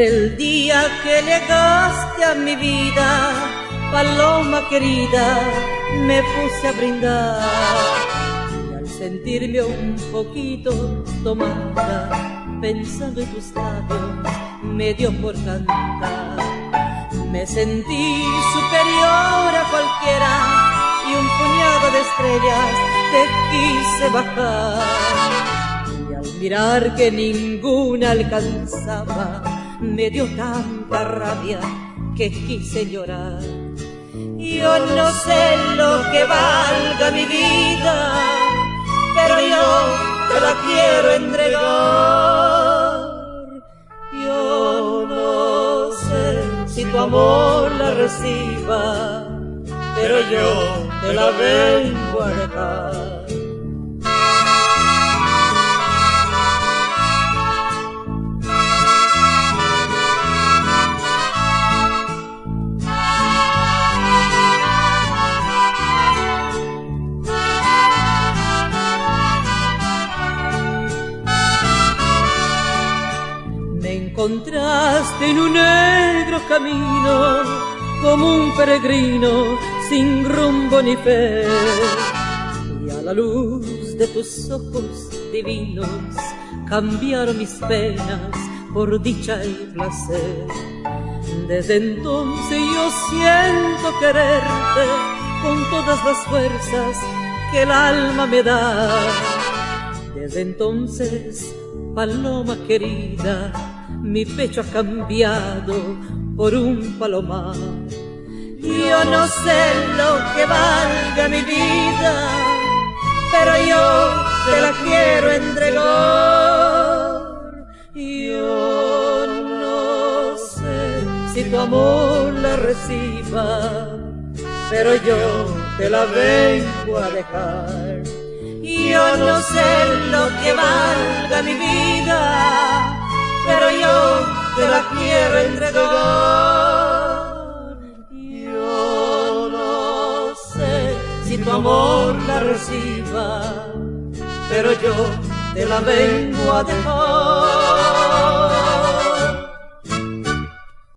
El día que llegaste a mi vida, paloma querida, me puse a brindar. Y al sentirme un poquito tomada, pensando en tus labios, me dio por cantar. Me sentí superior a cualquiera y un puñado de estrellas te quise bajar. Y al mirar que ninguna alcanzaba, me dio tanta rabia que quise llorar. Yo no sé lo que valga mi vida, pero yo te la quiero entregar. Yo no sé si tu amor la reciba, pero yo te la vengo a dejar. Encontraste en un negro camino, como un peregrino sin rumbo ni fe, y a la luz de tus ojos divinos cambiaron mis penas por dicha y placer. Desde entonces yo siento quererte con todas las fuerzas que el alma me da. Desde entonces, paloma querida, mi pecho ha cambiado por un palomar. Yo no sé lo que valga mi vida, pero yo te la quiero entregar. Yo no sé si tu amor la reciba, pero yo te la vengo a dejar. Yo no sé lo que valga mi vida, pero yo te la quiero entregar. Yo no sé si tu amor la reciba, pero yo te la vengo a dejar.